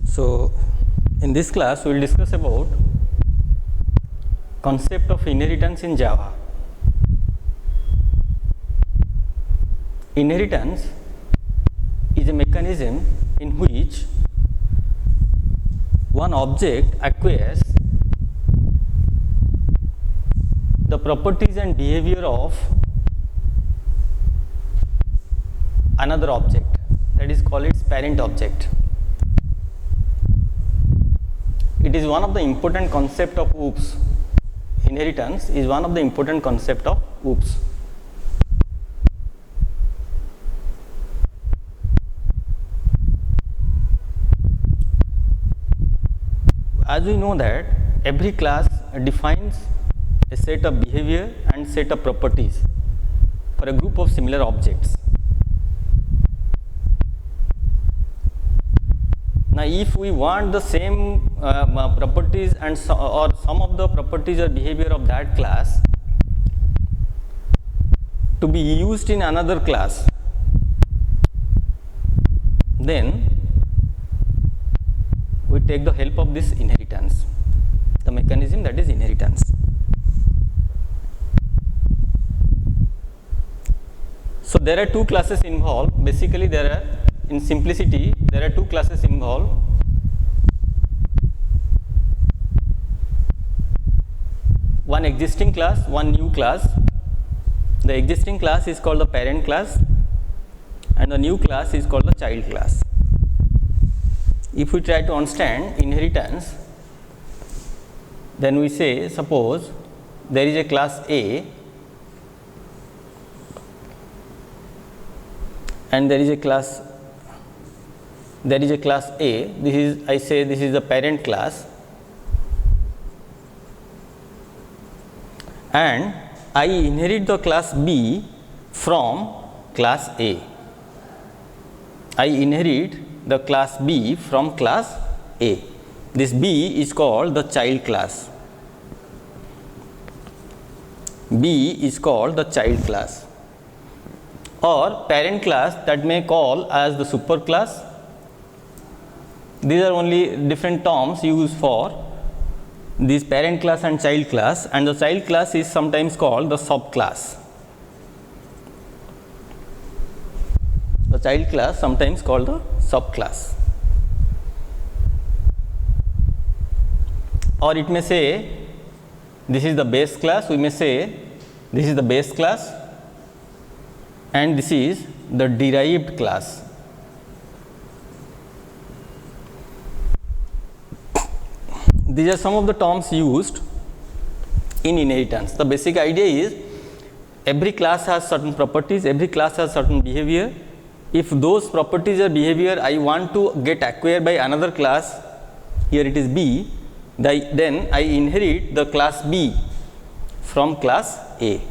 So, in this class we will discuss about concept of inheritance in Java. Inheritance is a mechanism in which one object acquires the properties and behavior of another object, that is called its parent object. It is one of the important concept of OOPS. Inheritance is one of the important concept of OOPS. As we know that every class defines a set of behavior and set of properties for a group of similar objects. Now, if we want the same properties and or some of the properties or behavior of that class to be used in another class, then we take the help of this inheritance, the mechanism that is inheritance. So, there are two classes involved. Basically, in simplicity, there are two classes involved. One existing class, one new class. The existing class is called the parent class and the new class is called the child class. If we try to understand inheritance, then we say, suppose there is a class A and there is a class A. This is, I say, this is the parent class, and I inherit the class B from class A. I inherit the class B from class A. This B is called the child class. B is called the child class, or parent class, that may call as the super class. These are only different terms used for this parent class and child class, and the child class is sometimes called the subclass. The child class sometimes called the subclass, or it may say this is the base class. We may say this is the base class and this is the derived class. These are some of the terms used in inheritance. The basic idea is every class has certain properties, every class has certain behavior. If those properties or behavior I want to get acquired by another class, here it is B, then I inherit the class B from class A.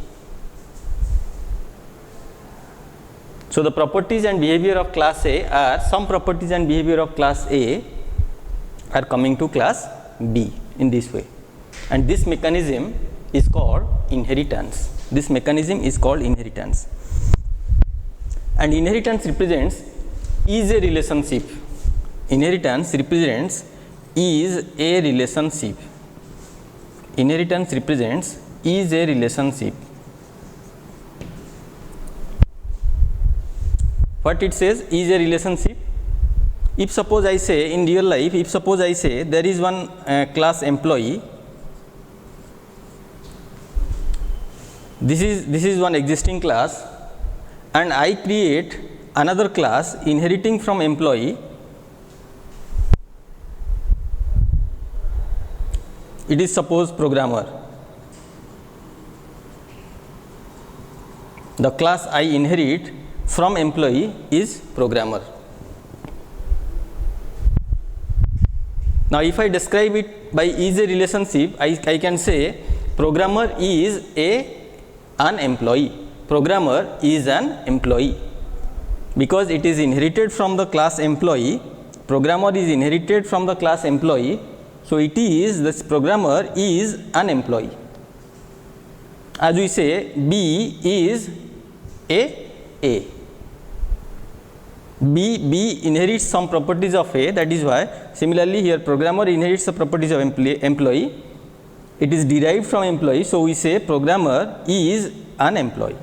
So, the properties and behavior of class A are, some properties and behavior of class A are coming to class B in this way, and this mechanism is called inheritance. This mechanism is called inheritance, and inheritance represents is a relationship. Inheritance represents is a relationship. Inheritance represents is a relationship. What it says is a relationship. If suppose I say in real life, if suppose I say there is one class employee, this is one existing class, and I create another class inheriting from employee. It is suppose programmer. The class I inherit from employee is programmer. Now, if I describe it by is a relationship, I can say programmer is an employee. Programmer is an employee because it is inherited from the class employee. Programmer is inherited from the class employee. So, it is, this programmer is an employee. As we say, B is a. B inherits some properties of A, that is why similarly here programmer inherits the properties of employee. It is derived from employee, so we say programmer is an employee.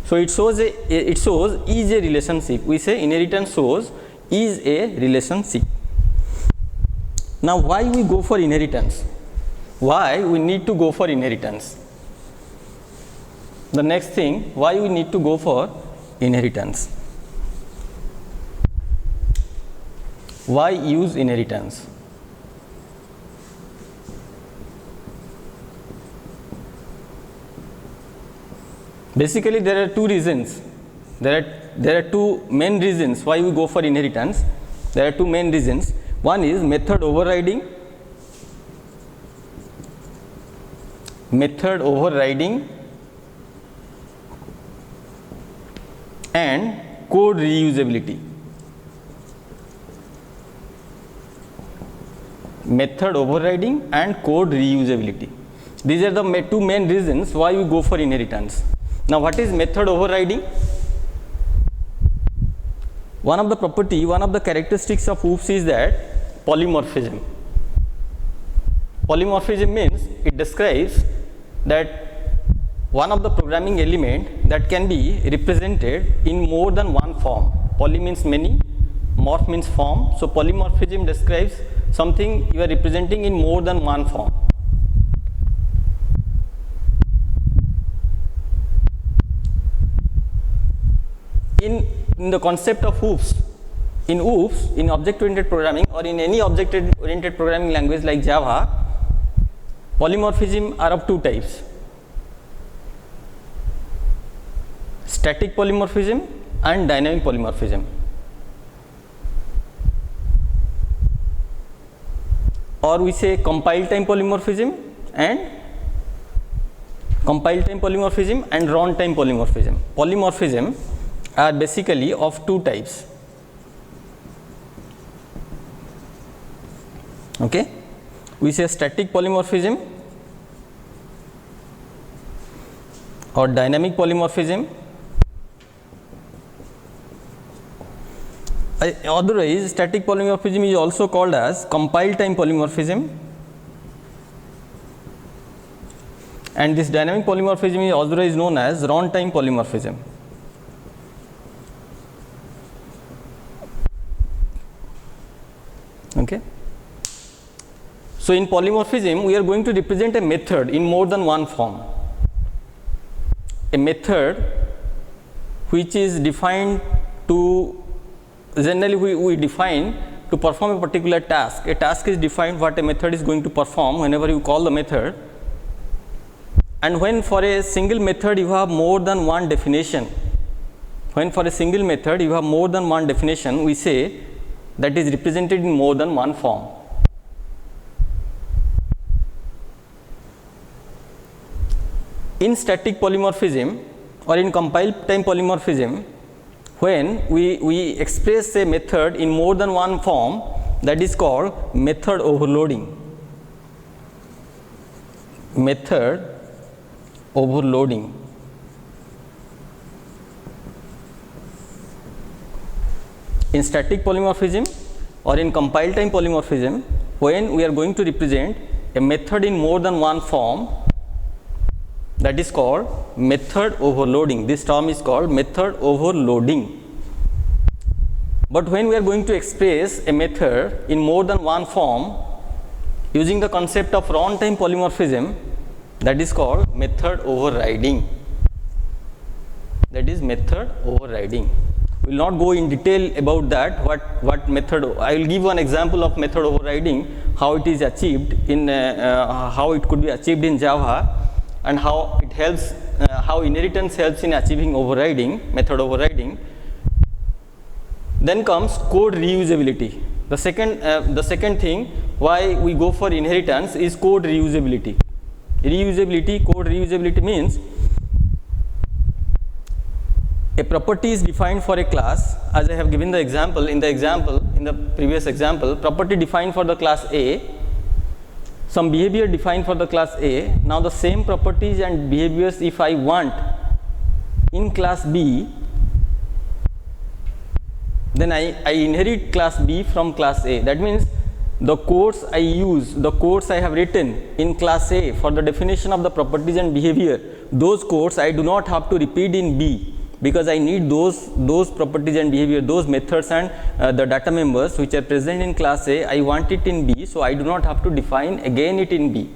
So it shows is a relationship. We say inheritance shows is a relationship. Now why we go for inheritance? Why we need to go for inheritance? The next thing, why we need to go for inheritance? Why use inheritance? Basically there are two reasons. There are two main reasons why we go for inheritance. There are two main reasons. One is method overriding. Method overriding and code reusability. Method overriding and code reusability. These are the two main reasons why we go for inheritance. Now what is method overriding? One of the characteristics of OOPS is that polymorphism. Polymorphism means it describes that one of the programming element that can be represented in more than one form. Poly means many, morph means form. So polymorphism describes something you are representing in more than one form. In the concept of OOPS, in object oriented programming or in any object oriented programming language like Java, polymorphism are of two types: static polymorphism and dynamic polymorphism. Or we say compile time polymorphism and runtime polymorphism. Polymorphism are basically of two types. Okay, we say static polymorphism or dynamic polymorphism. Otherwise, static polymorphism is also called as compile time polymorphism, and this dynamic polymorphism is otherwise known as runtime polymorphism. Okay. So in polymorphism, we are going to represent a method in more than one form. A method which is defined to, generally we define to perform a particular task. A task is defined what a method is going to perform whenever you call the method. And when for a single method you have more than one definition, we say that is represented in more than one form. In static polymorphism or in compile time polymorphism, when we express a method in more than one form, that is called method overloading. Method overloading. In static polymorphism or in compile time polymorphism, when we are going to represent a method in more than one form, that is called method overloading. This term is called method overloading. But when we are going to express a method in more than one form using the concept of runtime polymorphism, that is called method overriding. That is method overriding. We will not go in detail about that, what method. I will give one example of method overriding, how it is achieved in how it could be achieved in Java, and how it helps, how inheritance helps in achieving overriding, method overriding. Then comes code reusability. The second thing why we go for inheritance is code reusability. Code reusability means a property is defined for a class, as I have given the example in the previous example, property defined for the class A, some behavior defined for the class A. Now the same properties and behaviors if I want in class B, then I inherit class B from class A. That means the codes I use, the codes I have written in class A for the definition of the properties and behavior, those codes I do not have to repeat in B, because I need those properties and behavior, those methods and the data members which are present in class A, I want it in B, so I do not have to define again it in B,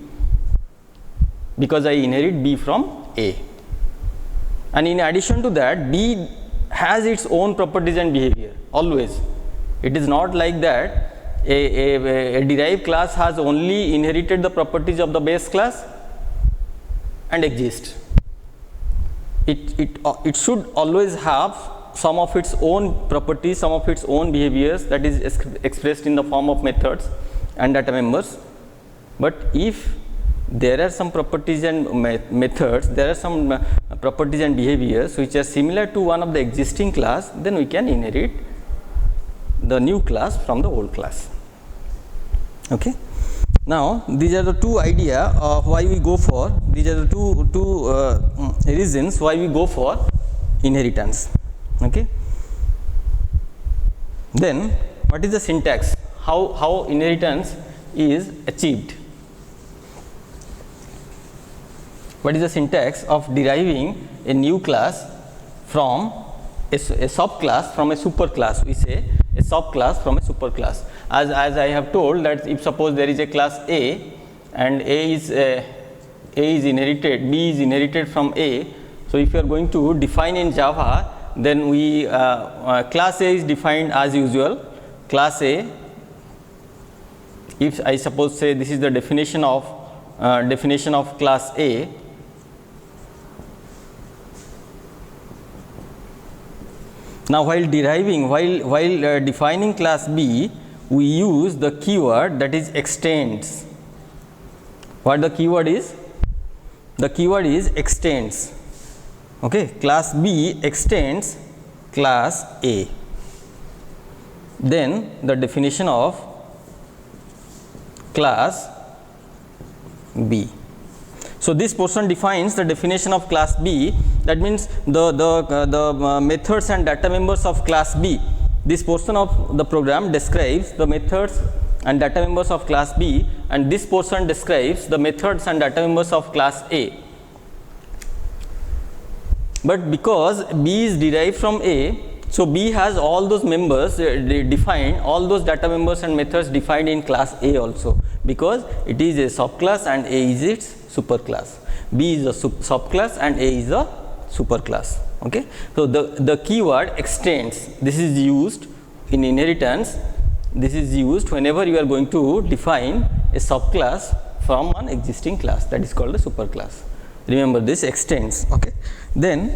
because I inherit B from A. And in addition to that, B has its own properties and behavior always. It is not like that a derived class has only inherited the properties of the base class and exist. It should always have some of its own properties, some of its own behaviors, that is expressed in the form of methods and data members. But if there are some properties and methods, there are some properties and behaviors which are similar to one of the existing class, then we can inherit the new class from the old class. Okay. Now these are the two ideas of why we go for, these are the two reasons why we go for inheritance. Okay. Then what is the syntax, how inheritance is achieved? What is the syntax of deriving a new class from a subclass from a superclass? We say a subclass from a superclass. As I have told that if suppose there is a class A and A is inherited, B is inherited from A. So if you are going to define in Java, then we class A is defined as usual. Class A, if I suppose say this is the definition of class A. Now while defining class B, we use the keyword that is extends. What the keyword is? The keyword is extends. Okay, class B extends class A. Then the definition of class B. So this portion defines the definition of class B. That means the methods and data members of class B. This portion of the program describes the methods and data members of class B, and this portion describes the methods and data members of class A. But because B is derived from A, so B has all those members defined, all those data members and methods defined in class A also, because it is a subclass and A is its superclass. B is a subclass and A is a superclass. Okay. So the keyword extends, this is used in inheritance, this is used whenever you are going to define a subclass from an existing class, that is called a superclass. Remember this, extends. Okay. Then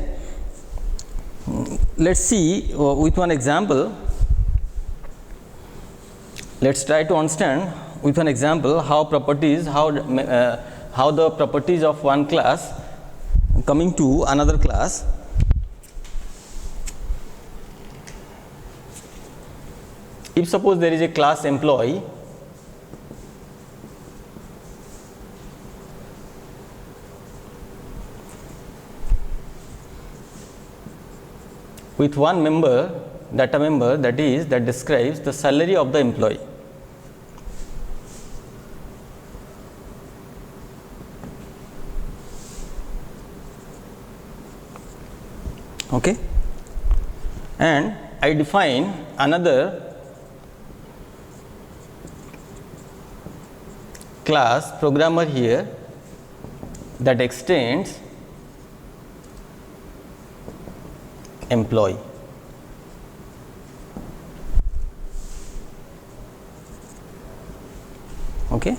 let's see with one example, let's try to understand with an example how properties, how the properties of one class coming to another class. If suppose there is a class employee, with one member, data member, that describes the salary of the employee. Okay. And I define another class programmer here that extends employee. Okay.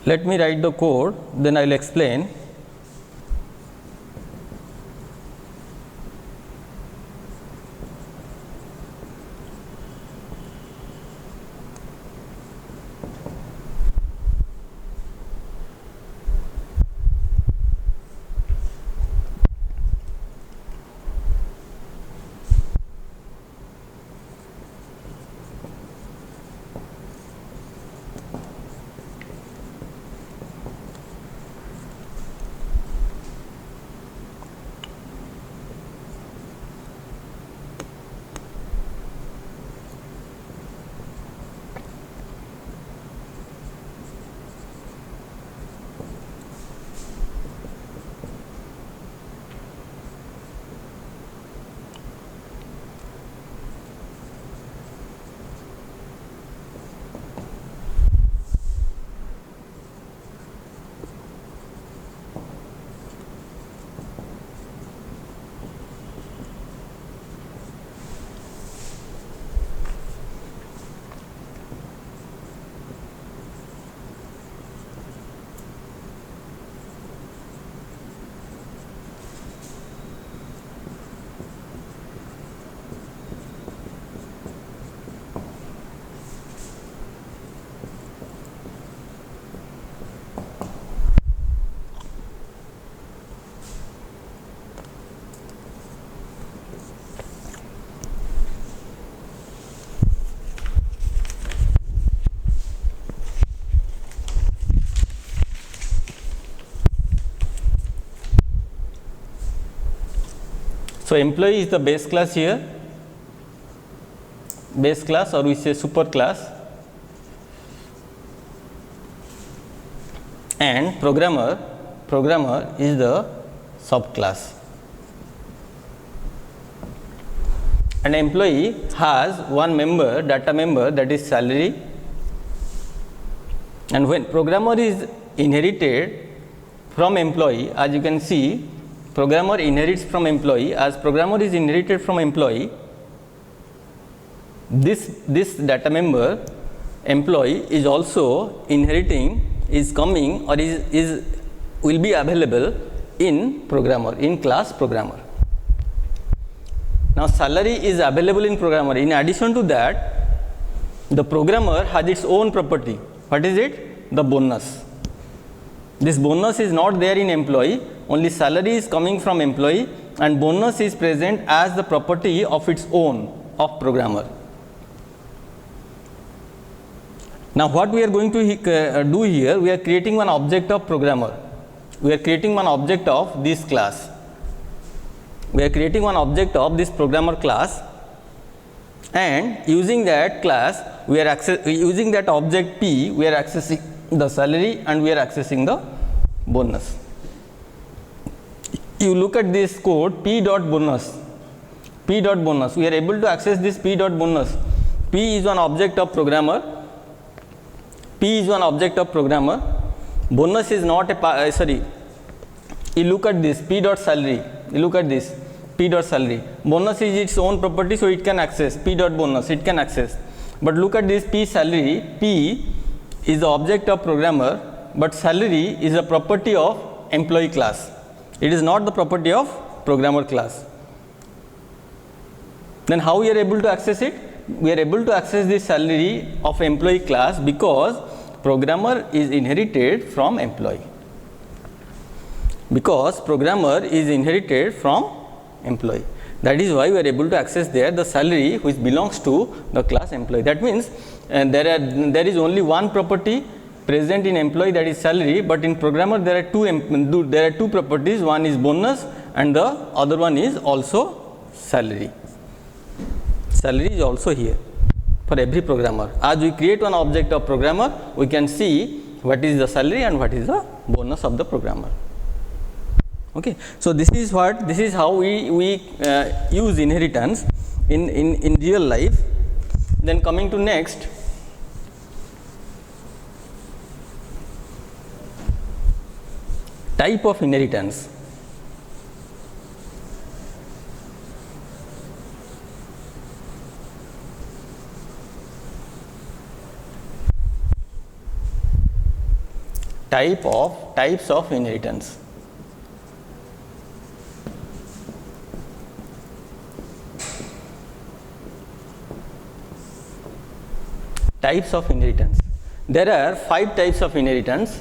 Let me write the code, then I will explain. So, employee is the base class here, base class, or we say super class, and programmer is the subclass. An employee has one member, data member, that is salary, and when programmer is inherited from employee, as you can see, programmer inherits from employee. As programmer is inherited from employee, this data member employee is also inheriting, is coming, or is will be available in programmer, in class programmer. Now salary is available in programmer. In addition to that, the programmer has its own property. What is it? The bonus. This bonus is not there in employee, only salary is coming from employee, and bonus is present as the property of its own of programmer. Now what we are going to do here, we are creating one object of programmer. We are creating one object of this class. We are creating one object of this programmer class, and using that class, we are using that object P, we are accessing the salary and we are accessing the bonus. You look at this code P dot bonus, we are able to access this P dot bonus. P is one object of programmer, bonus is not a you look at this P dot salary, bonus is its own property, so it can access P dot bonus, it can access. But look at this P salary, P is the object of programmer, but salary is a property of employee class. It is not the property of programmer class. Then how we are able to access it? We are able to access the salary of employee class because programmer is inherited from employee. That is why we are able to access there the salary which belongs to the class employee. That means there is only one property present in employee, that is salary, but in programmer there are two properties, one is bonus and the other one is also salary. Salary is also here for every programmer. As we create one object of programmer, we can see what is the salary and what is the bonus of the programmer. Okay, so this is how we use inheritance in real life. Then coming to next, type of inheritance. types of inheritance. Types of inheritance. There are 5 types of inheritance: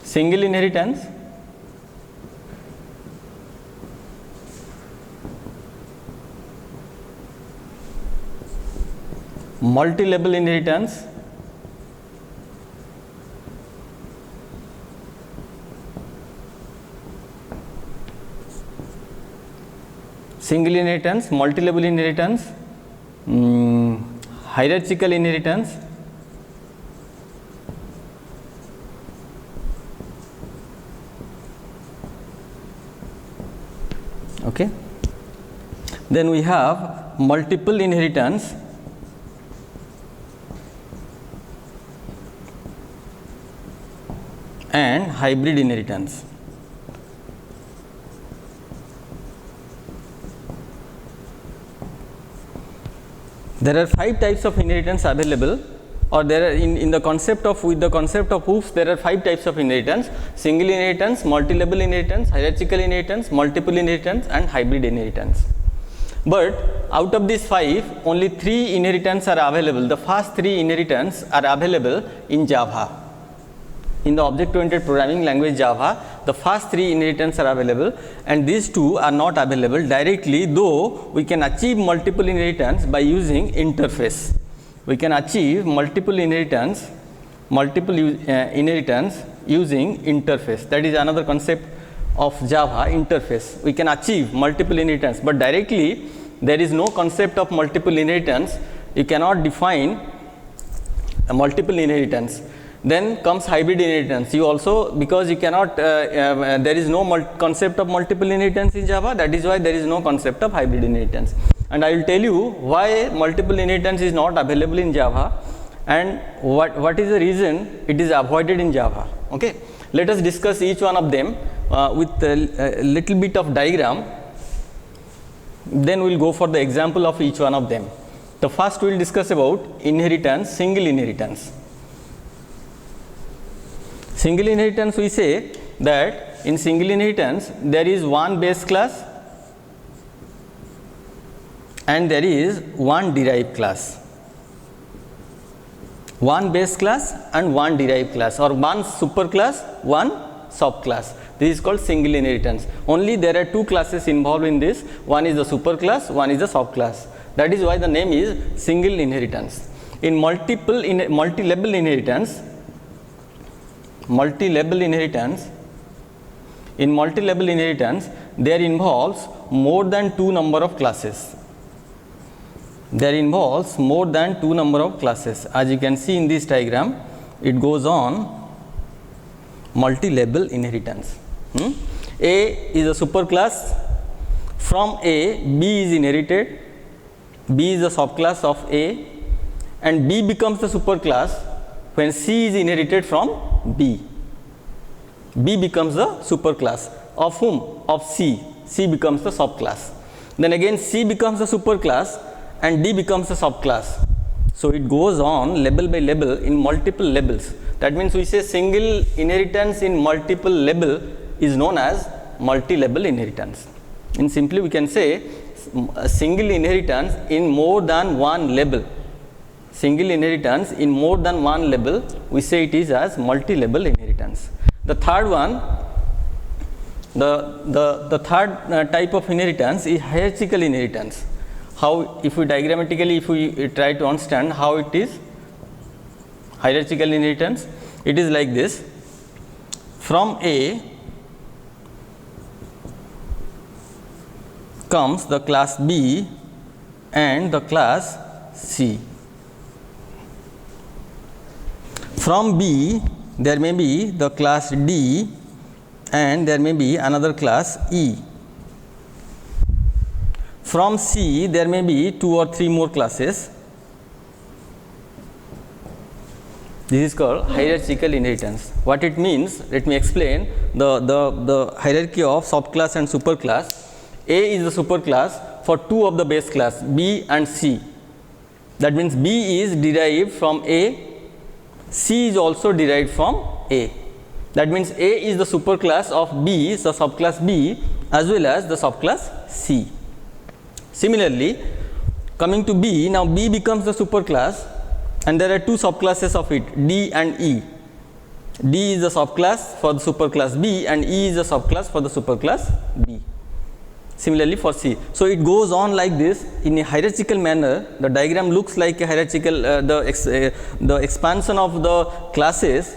single inheritance, multi-level inheritance, single inheritance, multi-level inheritance, hierarchical inheritance, okay. Then we have multiple inheritance, and hybrid inheritance. There are 5 types of inheritance available, or there are in the concept of, with the concept of OOPS, there are 5 types of inheritance: single inheritance, multi-level inheritance, hierarchical inheritance, multiple inheritance, and hybrid inheritance. But out of these 5, only 3 inheritance are available. The first 3 inheritance are available in Java. In the object-oriented programming language Java, the first 3 inheritance are available, and these 2 are not available directly, though we can achieve multiple inheritance by using interface. We can achieve multiple inheritance using interface. That is another concept of Java, interface. We can achieve multiple inheritance, but directly there is no concept of multiple inheritance. You cannot define a multiple inheritance. Then comes hybrid inheritance. You also, because you cannot, there is no concept of multiple inheritance in Java, that is why there is no concept of hybrid inheritance. And I will tell you why multiple inheritance is not available in Java, and what is the reason it is avoided in Java. Okay, let us discuss each one of them with a little bit of diagram. Then we will go for the example of each one of them. The first we will discuss about inheritance, single inheritance. Single inheritance, we say that in single inheritance there is one base class and there is one derived class. One base class and one derived class, or one super class, one subclass. This is called single inheritance. Only there are 2 classes involved in this. One is the super class, one is the subclass. That is why the name is single inheritance. In multi-level inheritance, in multi-level inheritance, there involves more than 2 number of classes. There involves more than 2 number of classes. As you can see in this diagram, it goes on multi-level inheritance. A is a super class. From A, B is inherited. B is the subclass of A, and B becomes the super class when C is inherited from B. B becomes the super class of whom? Of C. C becomes the subclass. Then again C becomes the super class and D becomes the subclass. So it goes on level by level in multiple levels. That means we say single inheritance in multiple level is known as multi-level inheritance. In simply we can say a single inheritance in more than one level. Single inheritance in more than one level, we say it is as multi-level inheritance. The third one, the third type of inheritance is hierarchical inheritance. How, if we diagrammatically, if we try to understand how it is hierarchical inheritance, it is like this. From A comes the class B and the class C. From B there may be the class D and there may be another class E. From C there may be 2 or 3 more classes. This is called hierarchical inheritance. What it means, let me explain the hierarchy of subclass and superclass. A is the superclass for 2 of the base class, B and C. That means B is derived from A, C is also derived from A. That means A is the superclass of B, the subclass B, as well as the subclass C. Similarly, coming to B, now B becomes the superclass and there are two subclasses of it, D and E. D is the subclass for the superclass B and E is the subclass for the superclass B. Similarly for C. So it goes on like this in a hierarchical manner. The diagram looks like a hierarchical, the expansion of the classes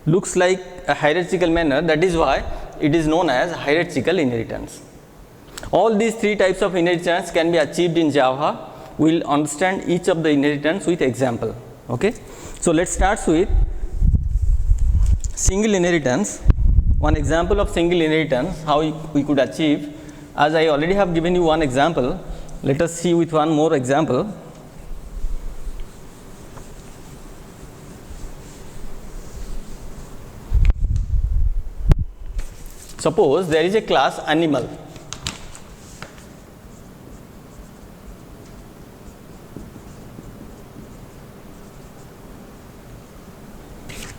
looks like a hierarchical manner. That is why it is known as hierarchical inheritance. All these three types of inheritance can be achieved in Java. We will understand each of the inheritance with example. Okay. So let's start with single inheritance. One example of single inheritance, how we could achieve. As I already have given you one example, let us see with one more example. Suppose there is a class animal.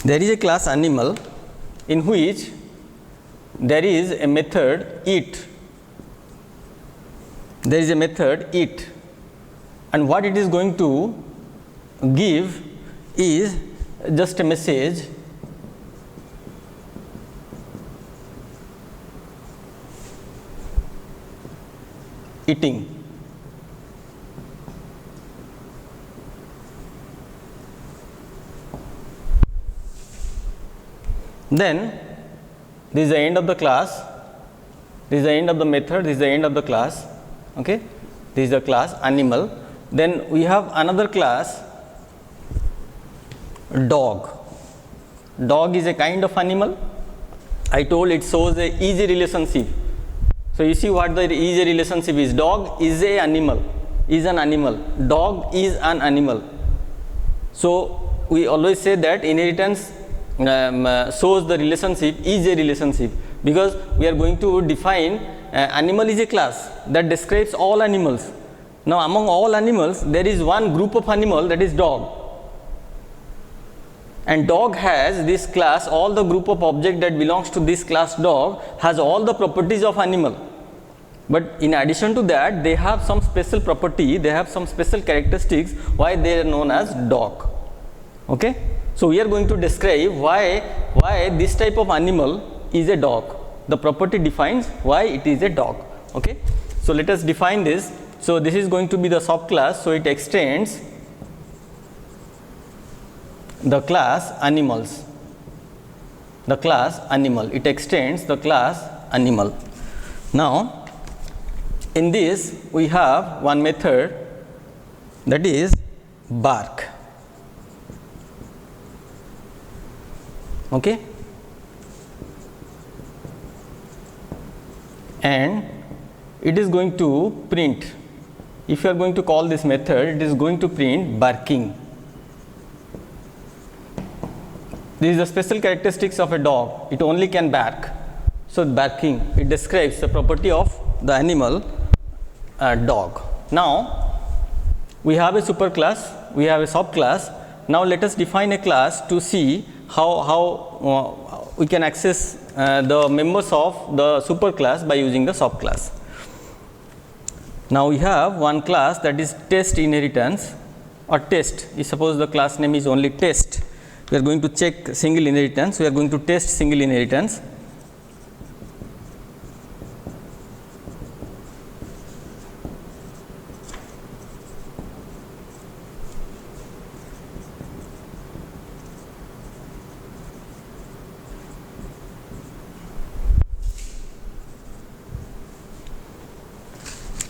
There is a class animal in which there is a method eat. There is a method eat, and what it is going to give is just a message eating. Then this is the end of the class, this is the end of the method, this is the end of the class. Okay, this is the class animal. Then we have another class dog. Dog is a kind of animal. I told it shows a easy relationship. So you see what the easy relationship is. Dog is a animal, is an animal. Dog is an animal. So we always say that inheritance shows the relationship is a relationship, because we are going to define animal is a class that describes all animals. Now among all animals there is one group of animal, that is dog, and dog has this class, all the group of object that belongs to this class dog has all the properties of animal, but in addition to that they have some special property, they have some special characteristics why they are known as dog. Okay, so we are going to describe why this type of animal is a dog. The property defines why it is a dog. Okay, so let us define this. So this is going to be the subclass, so it extends the class animals, the class animal, it extends the class animal. Now in this we have one method, that is bark. Okay, and it is going to print, if you are going to call this method, it is going to print barking. This is the special characteristics of a dog, it only can bark. So barking, it describes the property of the animal dog. Now we have a superclass, we have a subclass. Now let us define a class to see how we can access the members of the superclass by using the subclass. Now we have one class, that is test inheritance or test. Suppose the class name is only test. We are going to check single inheritance, we are going to test single inheritance.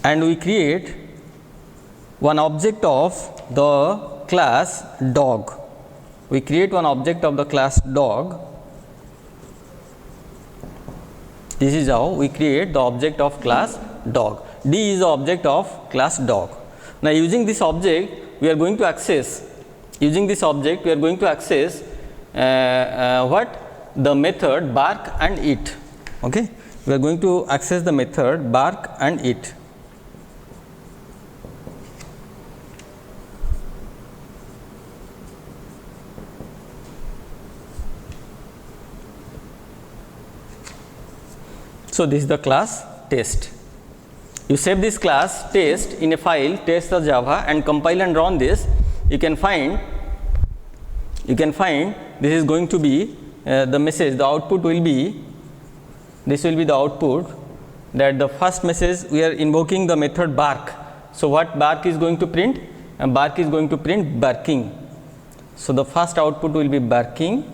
And we create one object of the class dog. We create one object of the class dog. This is how we create the object of class dog. D is the object of class dog. Now using this object we are going to access, what? The method bark and eat. Okay, we are going to access the method bark and eat. So this is the class test. You save this class test in a file test.java and compile and run this. You can find this is going to be the message. The output will be, this will be the output, that the first message we are invoking the method bark. So what bark is going to print? Bark is going to print barking. So the first output will be barking,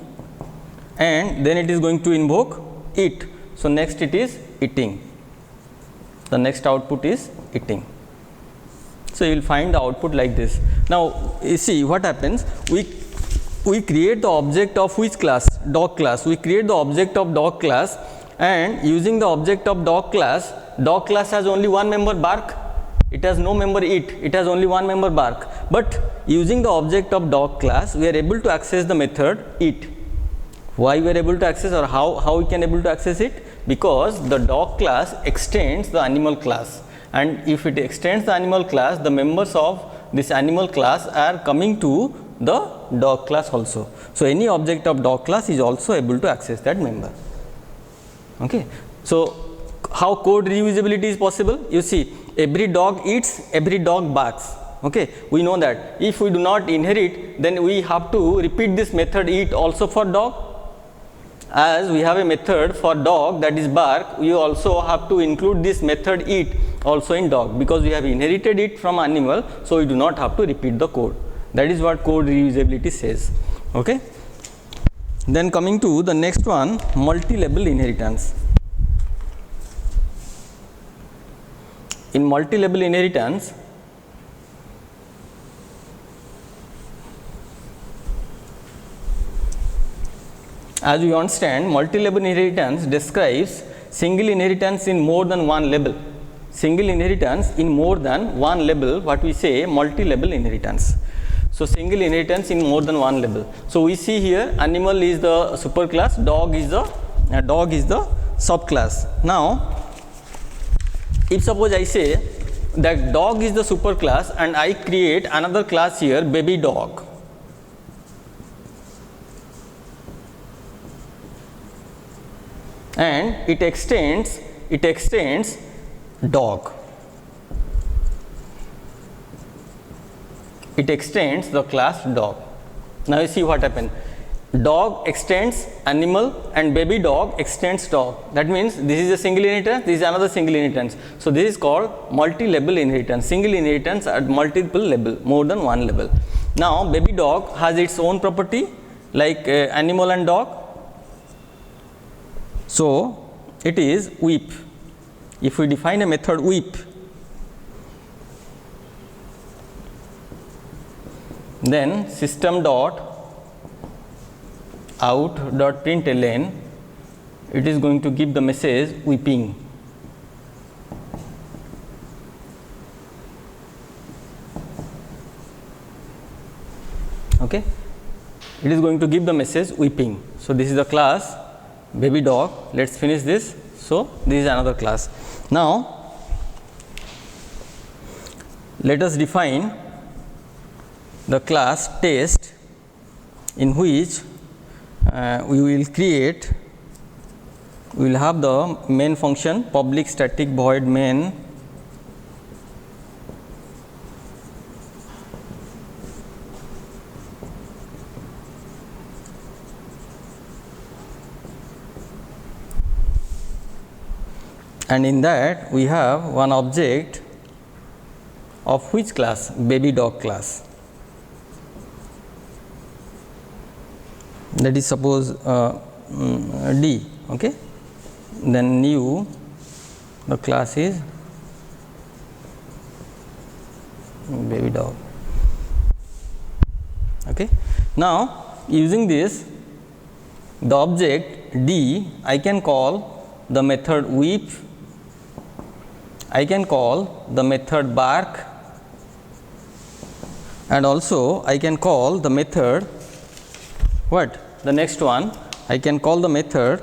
and then it is going to invoke eat. So next it is eating. The next output is eating. So you will find the output like this. Now you see what happens. We create the object of which class? Dog class. We create the object of dog class, and using the object of dog class has only one member bark. It has no member eat. It has only one member bark. But using the object of dog class, we are able to access the method eat. Why we are able to access, or how we can able to access it? Because the dog class extends the animal class, and if it extends the animal class, the members of this animal class are coming to the dog class also. So any object of dog class is also able to access that member. Okay. So how code reusability is possible? You see, every dog eats, every dog barks. Okay, we know that. If we do not inherit, then we have to repeat this method eat also for dog. As we have a method for dog, that is bark, we also have to include this method eat also in dog, because we have inherited it from animal, so we do not have to repeat the code. That is what code reusability says. Okay. Then coming to the next one, multi-level inheritance. In multi-level inheritance, as we understand, multi-level inheritance describes single inheritance in more than one level. Single inheritance in more than one level, what we say multi-level inheritance. So single inheritance in more than one level. So we see here animal is the superclass, dog is the subclass. Now if suppose I say that dog is the superclass and I create another class here, baby dog. And it extends dog. It extends the class dog. Now you see what happened. Dog extends animal and baby dog extends dog. That means this is a single inheritance, this is another single inheritance. So this is called multi-level inheritance. Single inheritance at multiple level, more than one level. Now baby dog has its own property like animal and dog. So it is weep. If we define a method weep, then system dot out dot println, it is going to give the message weeping. Okay, it is going to give the message weeping. So this is the class baby dog. Let's finish this. So this is another class. Now let us define the class test, in which we will have the main function public static void main and in that we have one object of which class? Baby dog class. That is suppose D. Okay, then new, the class is baby dog. Okay, now using this, the object D, I can call the method weep, I can call the method bark, and also I can call the method what? The next one, I can call the method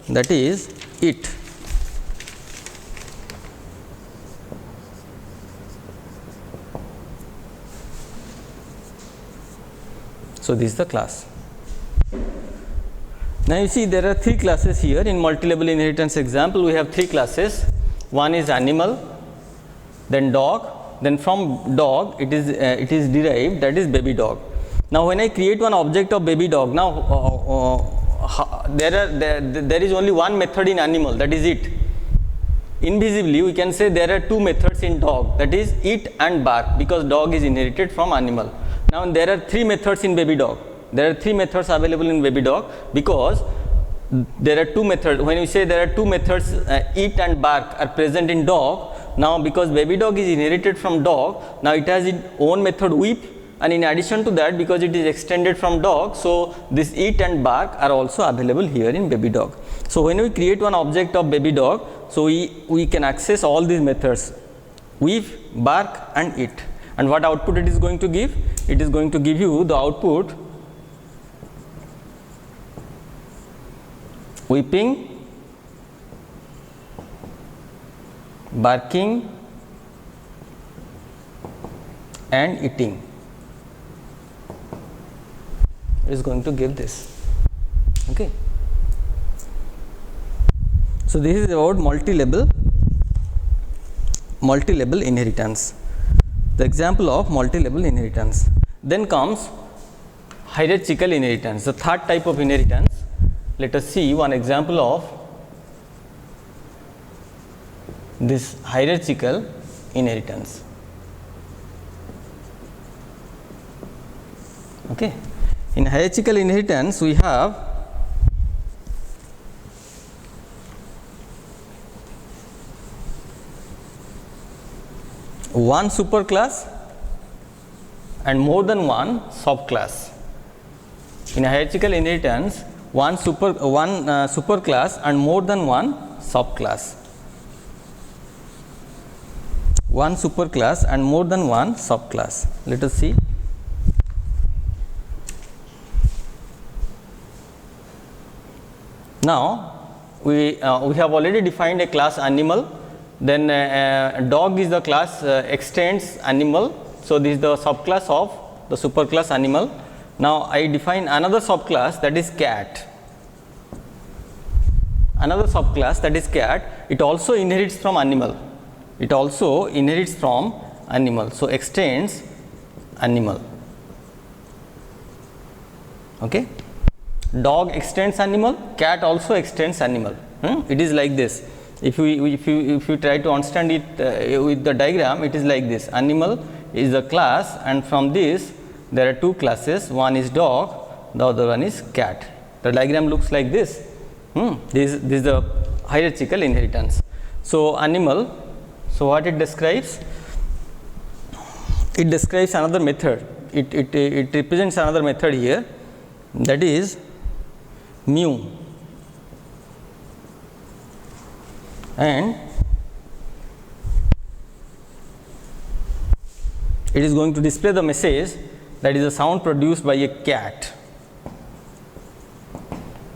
that is it. So this is the class. Now you see there are three classes here in multi-level inheritance example. We have three classes. One is animal, then dog, then from dog it is derived, that is baby dog. Now when I create one object of baby dog, now there is only one method in animal, that is it. Invisibly we can say there are two methods in dog, that is eat and bark, because dog is inherited from animal. Now there are three methods in baby dog. There are three methods available in baby dog, because there are two methods. When you say there are two methods, eat and bark are present in dog. Now because baby dog is inherited from dog, now it has its own method weep, and in addition to that, because it is extended from dog, so this eat and bark are also available here in baby dog. So when we create one object of baby dog, so we can access all these methods, weep, bark and eat. And what output it is going to give? It is going to give you the output weeping, barking and eating. Is going to give this. Okay. So this is about multi-level inheritance. The example of multi-level inheritance. Then comes hierarchical inheritance, the third type of inheritance. Let us see one example of this hierarchical inheritance. Okay. In hierarchical inheritance, we have one superclass and more than one subclass. In hierarchical inheritance, one superclass and more than one subclass. One superclass and more than one subclass. Let us see. Now we have already defined a class animal, then dog is the class extends animal, so this is the subclass of the superclass animal. Now I define another subclass, that is cat. Another subclass, that is cat, it also inherits from animal. It also inherits from animal, so extends animal. Okay. Dog extends animal, cat also extends animal. It is like this. If you try to understand it with the diagram, it is like this. Animal is a class, and from this there are two classes. One is dog, the other one is cat. The diagram looks like this. This is the hierarchical inheritance. So animal. So what it describes? It describes another method. It represents another method here. That is mu, and it is going to display the message, that is a sound produced by a cat.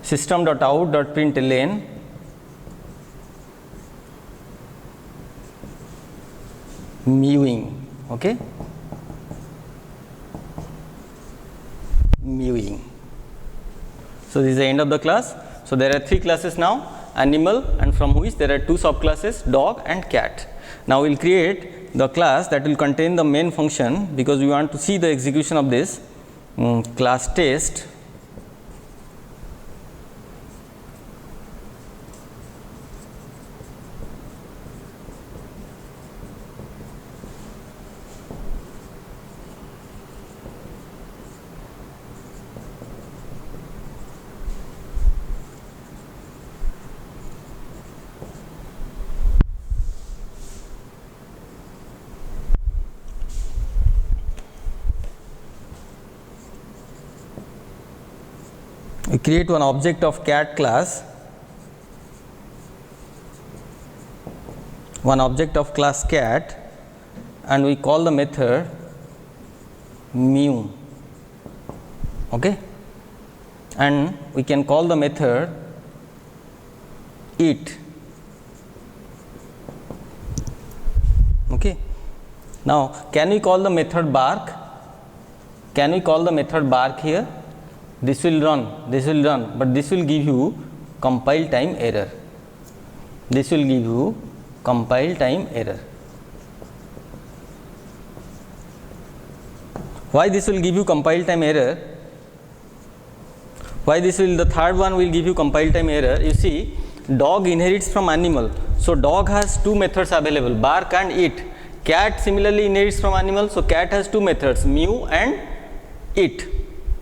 System.out.println mewing. Okay, mewing. So this is the end of the class. So there are three classes now, animal, and from which there are two subclasses, dog and cat. Now we will create the class that will contain the main function, because we want to see the execution of this class test. We create one object of cat class, one object of class cat, and we call the method mew. Okay, and we can call the method eat. Okay, now can we call the method bark? Can we call the method bark here? this will run, but this will give you compile time error. This will give you compile time error. Why this will give you compile time error? Why this will, the third one will give you compile time error? You see, dog inherits from animal. So dog has two methods available, bark and eat. Cat similarly inherits from animal. So cat has two methods, mew and eat.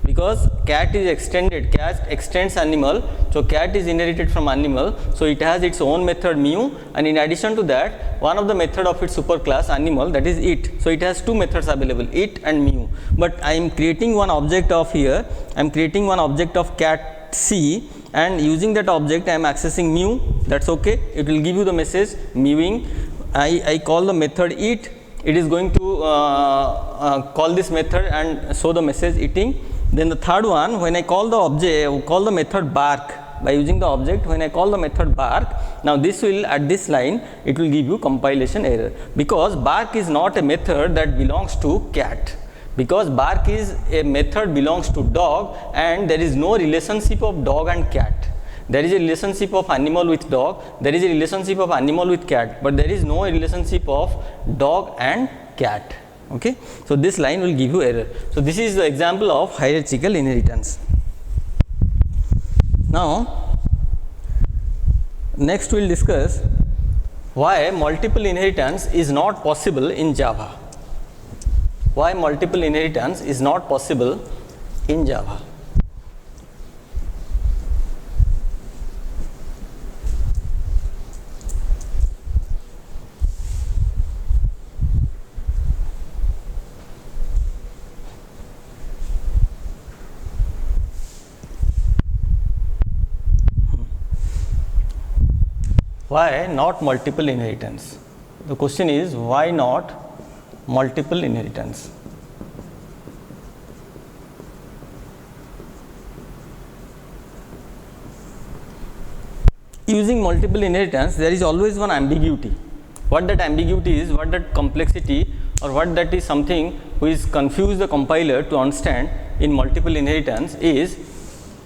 Because cat is extended, cat extends animal, so cat is inherited from animal, so it has its own method mew, and in addition to that, one of the method of its superclass animal, that is eat. So it has two methods available, eat and mew. But I am creating one object of here, I am creating one object of cat C, and using that object I am accessing mew. That's okay, it will give you the message mewing. I call the method eat, it is going to call this method and show the message eating. Then the third one, when I call the object, call the method bark by using the object, when I call the method bark, now this will, at this line, it will give you compilation error, because bark is not a method that belongs to cat, because bark is a method belongs to dog, and there is no relationship of dog and cat. There is a relationship of animal with dog, there is a relationship of animal with cat, but there is no relationship of dog and cat. Okay, so this line will give you error. So this is the example of hierarchical inheritance. Now next we will discuss why multiple inheritance is not possible in Java. Why multiple inheritance is not possible in Java. Why not multiple inheritance? The question is, why not multiple inheritance? Using multiple inheritance, there is always one ambiguity. What that ambiguity is, what that complexity, or what that is something which confuse the compiler to understand in multiple inheritance is,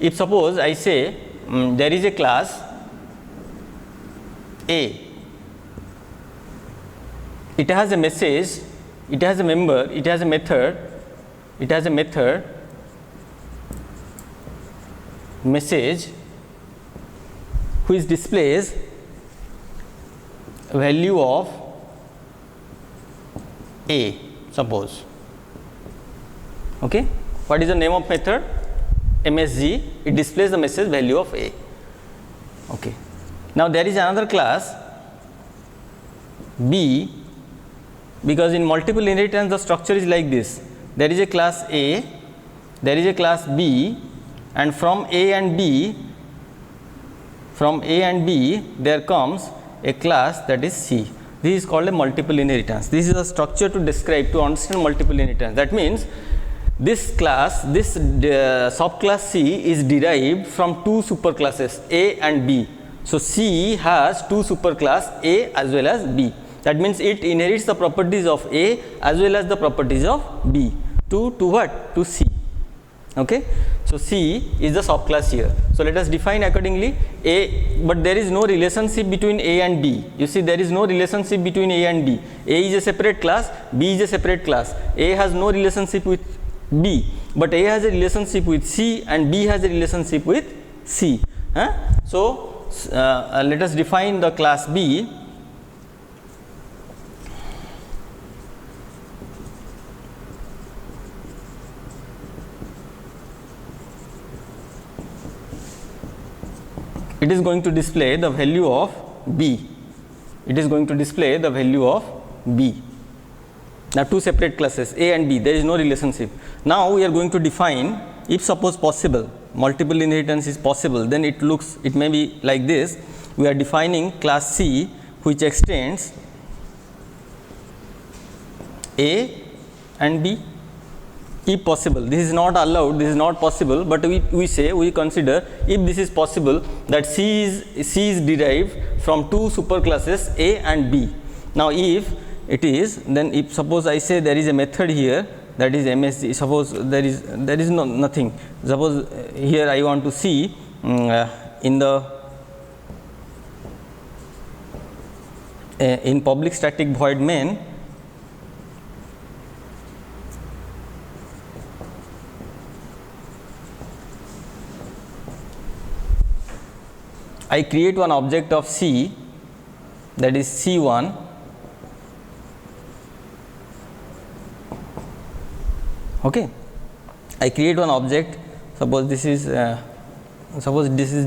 if suppose I say there is a class A, it has a message, it has a member, it has a method, message which displays value of A, suppose. Okay, what is the name of method? MSG, it displays the message value of A. Okay. Now there is another class B, because in multiple inheritance the structure is like this. There is a class A, there is a class B, and from A and B there comes a class that is C. This is called a multiple inheritance. This is a structure to describe, to understand multiple inheritance. That means this class, this subclass C is derived from two superclasses A and B. So C has two superclass A as well as B. That means it inherits the properties of A as well as the properties of B to what? To C. Okay. So C is the subclass here. So let us define accordingly A, but there is no relationship between A and B. You see, there is no relationship between A and B. A is a separate class, B is a separate class. A has no relationship with B, but A has a relationship with C and B has a relationship with C. So let us define the class B. It is going to display the value of B. It is going to display the value of B. Now two separate classes A and B, there is no relationship. Now we are going to define, if suppose possible, multiple inheritance is possible, then it may be like this. We are defining class C which extends A and B. If possible, this is not allowed, this is not possible, but we consider if this is possible, that C is derived from two superclasses A and B. Now if it is, then if suppose I say there is a method here that is MSG. Suppose there is nothing. Suppose here I want to see in public static void main, I create one object of C, that is C1, okay. I create one object, suppose this is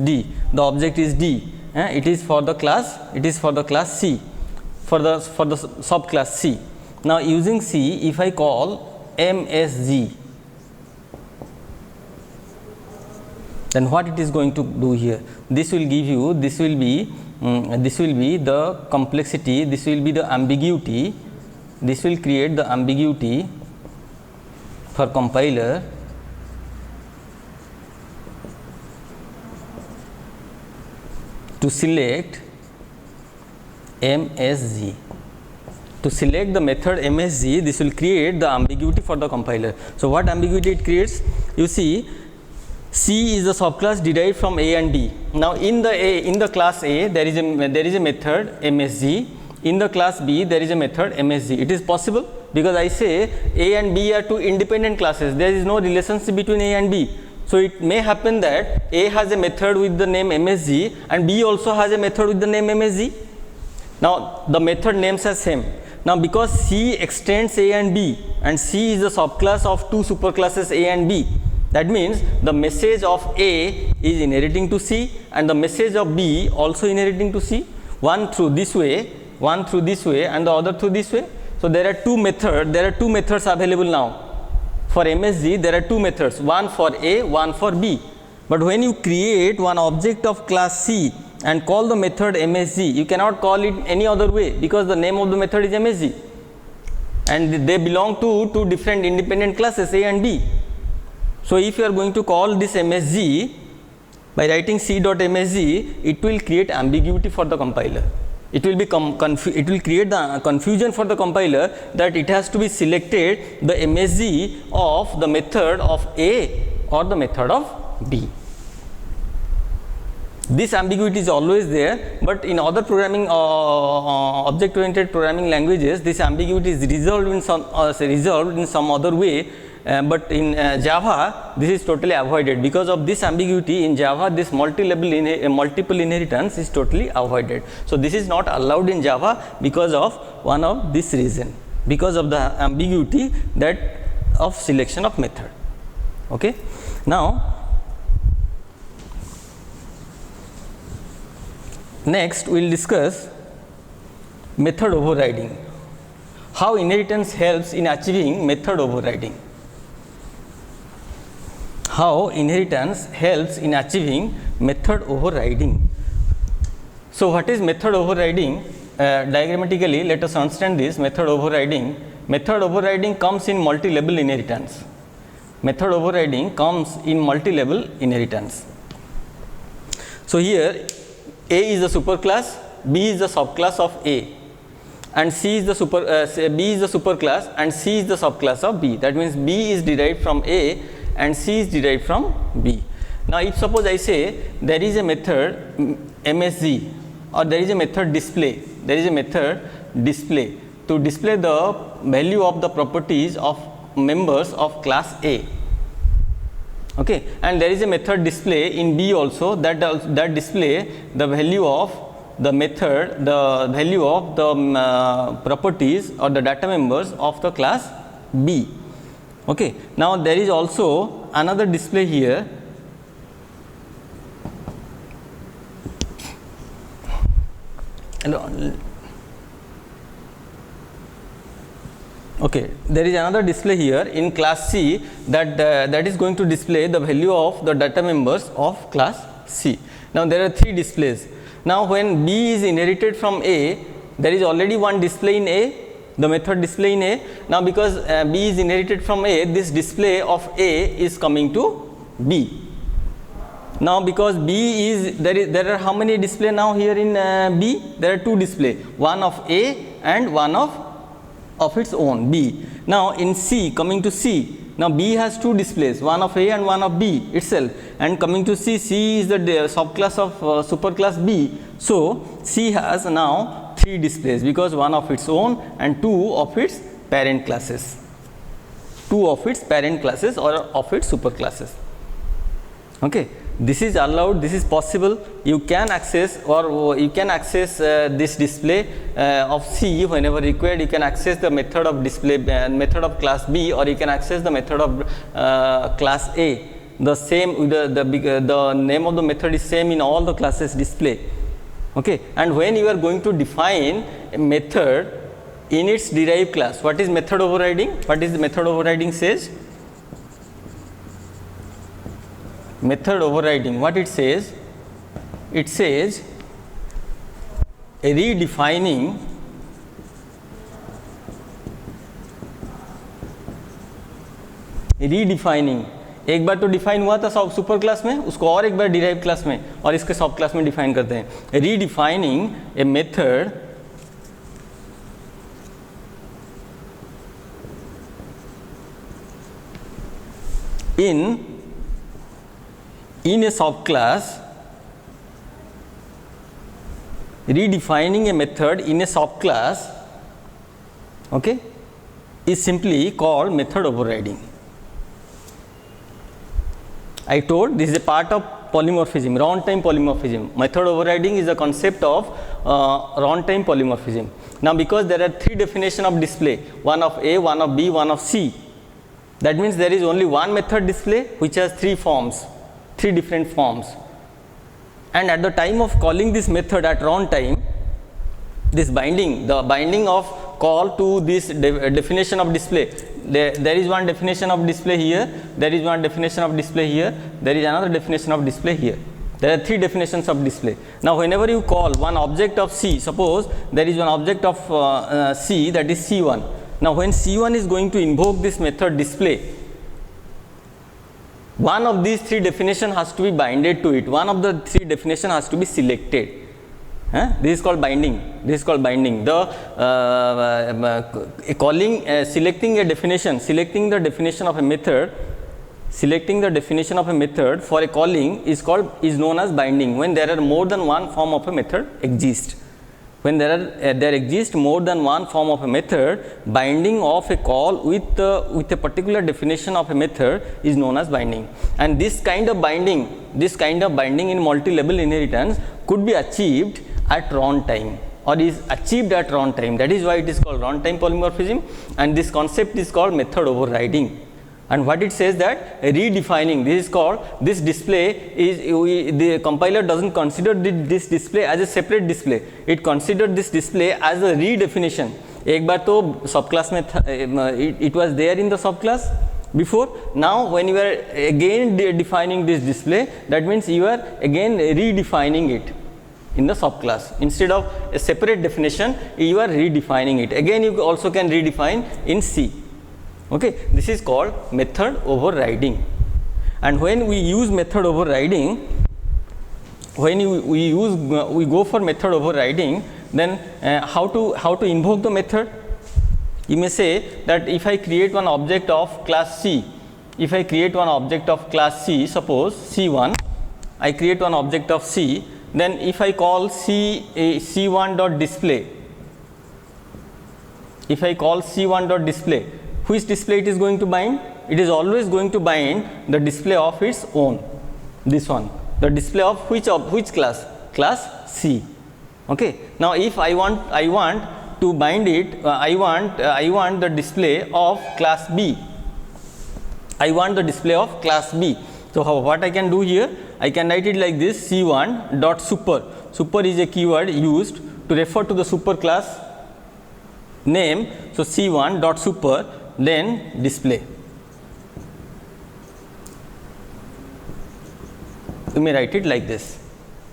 D, the object is D, it is for the class C, for the subclass C. Now using C, if I call MSG, then what it is going to do here? This will give you, this will be the complexity, this will be the ambiguity, this will create the ambiguity for compiler to select MSG. To select the method MSG, this will create the ambiguity for the compiler. So what ambiguity it creates? You see, C is the subclass derived from A and D. Now in the class A there is a method MSG. In the class B there is a method MSG. It is possible because I say A and B are two independent classes. There is no relationship between A and B. So it may happen that A has a method with the name MSG and B also has a method with the name MSG. Now the method names are same. Now because C extends A and B and C is the subclass of two superclasses A and B, that means the message of A is inheriting to C and the message of B also inheriting to C, one through this way and the other through this way. So there are two methods available now. For MSG there are two methods, one for A, one for B. But when you create one object of class C and call the method MSG, you cannot call it any other way because the name of the method is MSG and they belong to two different independent classes A and B. So if you are going to call this MSG by writing C.MSG, it will create ambiguity for the compiler. It will create the confusion for the compiler that it has to be selected the MSG of the method of A or the method of B. This ambiguity is always there, but in other programming object oriented programming languages, this ambiguity is resolved in some other way. But in Java this is totally avoided. Because of this ambiguity in Java, this multiple inheritance is totally avoided. So this is not allowed in Java because of one of this reason, because of the ambiguity that of selection of method. Okay. Now next we will discuss method overriding. How inheritance helps in achieving method overriding. How inheritance helps in achieving method overriding. So what is method overriding? Diagrammatically, let us understand this method overriding. Method overriding comes in multi-level inheritance. Method overriding comes in multi-level inheritance. So here A is the superclass, B is the subclass of A, and C is the B is the superclass and C is the subclass of B. That means B is derived from A and C is derived from B. Now if suppose I say there is a method MSG or there is a method display, to display the value of the properties of members of class A. Okay, and there is a method display in B also that display the value of the method, the value of the properties or the data members of the class B. Okay. Now there is also another display here. Okay, there is another display here in class C that is going to display the value of the data members of class C. Now there are three displays. Now when B is inherited from A, there is already one display in A, the method display in A. Now because B is inherited from A, this display of A is coming to B. Now because B is there are how many display now here in B? There are two display, one of A and one of of its own, B. Now in C, coming to C, now B has two displays, one of A and one of B itself, and coming to C, C is the subclass of superclass B. So C has now three displays, because one of its own and two of its parent classes, two of its parent classes or of its superclasses. Okay, this is allowed, this is possible. You can access, or you can access this display of C whenever required. You can access the method of display method of class B, or you can access the method of class A. The same, the name of the method is same in all the classes display. Okay, and when you are going to define a method in its derived class, what is method overriding? What is the method overriding says? Method overriding, what it says? It says redefining एक बार तो define हुआ था सब super class में, उसको और एक बार derive class में और इसके सब क्लास में डिफाइन करते हैं. Redefining a method in a subclass, redefining a method in a subclass, okay, is simply called method overriding. I told this is a part of polymorphism, runtime polymorphism. Method overriding is a concept of runtime polymorphism. Now because there are three definitions of display, one of A, one of B, one of C, that means there is only one method display which has three forms, three different forms. And at the time of calling this method at runtime, this binding, the binding of call to this definition of display, there is one definition of display here, there is one definition of display here, there is another definition of display here. There are three definitions of display. Now whenever you call one object of C, suppose there is one object of C, that is C1. Now when C1 is going to invoke this method display, one of these three definitions has to be binded to it. One of the three definitions has to be selected. This is called binding. This is called binding. The selecting a definition, selecting the definition of a method, selecting the definition of a method for a calling is known as binding. When there are more than one form of a method exists. When there exists more than one form of a method, binding of a call with a particular definition of a method is known as binding. And this kind of binding in multi-level inheritance could be achieved at runtime, or is achieved at runtime. That is why it is called runtime polymorphism, and this concept is called method overriding. And what it says that redefining, this is called, this display is, the compiler doesn't consider this display as a separate display, it considered this display as a redefinition. एक बार तो subclass में it was there in the subclass before. Now when you are again defining this display, that means you are again redefining it in the subclass. Instead of a separate definition, you are redefining it. Again you also can redefine in C. Okay, this is called method overriding. And when we use method overriding, when we go for method overriding, then how to invoke the method? You may say that if I create one object of class C, if I create one object of class C, suppose C1, I create one object of C, then if I call C1.display, if I call C1.display, which display it is going to bind? It is always going to bind the display of its own, this one, the display of which class? Class C. Okay. Now if I want to bind it, I want the display of class B. I want the display of class B. So what I can do here? I can write it like this: C1.super. Super is a keyword used to refer to the super class name. So C1.super, then display. You may write it like this.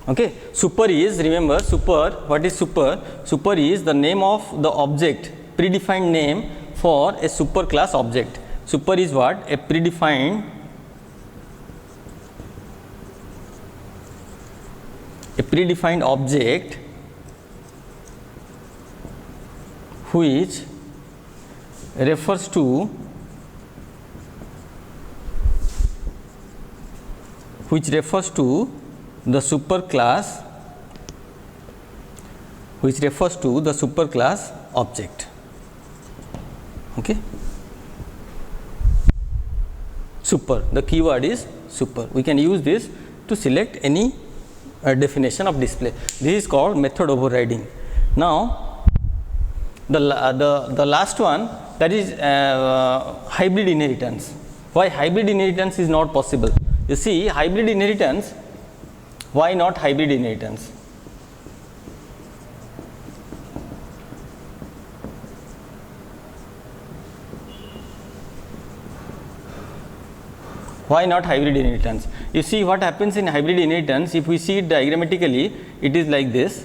Okay. Super is, remember super, what is super? Super is the name of the object, predefined name for a super class object. Super is what? A predefined object which refers to the superclass object. Okay. Super, the keyword is super. We can use this to select any definition of display. This is called method overriding. Now the last one, that is hybrid inheritance. Why hybrid inheritance is not possible? You see, hybrid inheritance, why not hybrid inheritance? Why not hybrid inheritance? You see what happens in hybrid inheritance. If we see it diagrammatically, it is like this.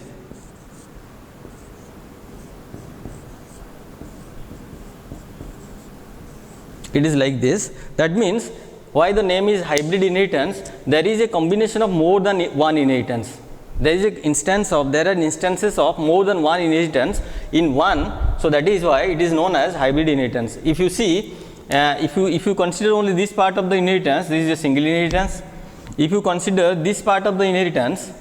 It is like this. That means, why the name is hybrid inheritance? There is a combination of more than one inheritance. There are instances of more than one inheritance in one. So that is why it is known as hybrid inheritance. If you see, if you consider only this part of the inheritance, this is a single inheritance. If you consider this part of the inheritance,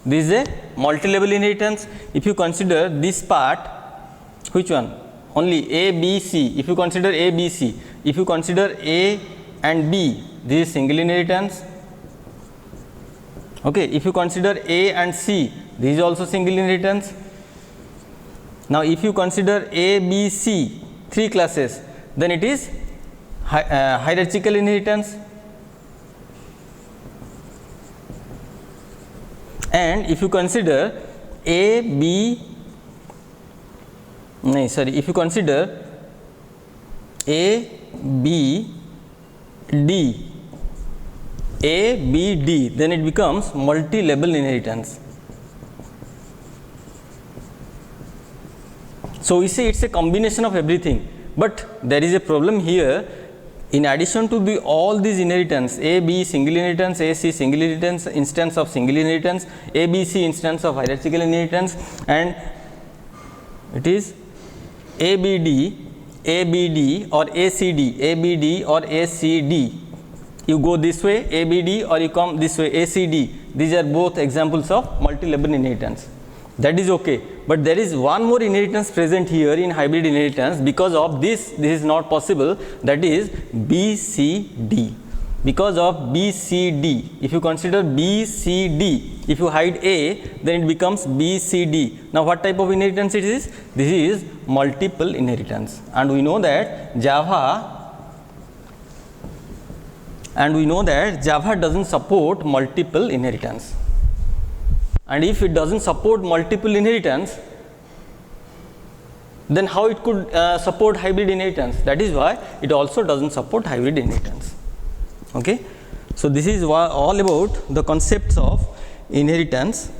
this is a multi-level inheritance. If you consider this part, which one? Only A, B, C. If you consider A, B, C. If you consider A and B, this is single inheritance. Okay. If you consider A and C, this is also single inheritance. Now, if you consider A, B, C, 3 classes, then it is hierarchical inheritance. And if you consider if you consider A, B, D, then it becomes multi-level inheritance. So we say it's a combination of everything, but there is a problem here. In addition to all these inheritance, A, B single inheritance, A, C single inheritance, instance of single inheritance, A, B, C instance of hierarchical inheritance, and it is A, B, D or A, C, D, A, B, D or A, C, D. You go this way, A, B, D, or you come this way, A, C, D. These are both examples of multi-level inheritance. That is okay, but there is one more inheritance present here in hybrid inheritance. Because of this is not possible. That is B, C, D. Because of B, C, D. If you consider B, C, D, if you hide A, then it becomes B, C, D. Now, what type of inheritance it is? This is multiple inheritance, and we know that Java doesn't support multiple inheritance. And if it doesn't support multiple inheritance, then how it could support hybrid inheritance? That is why it also doesn't support hybrid inheritance. Okay. So this is all about the concepts of inheritance.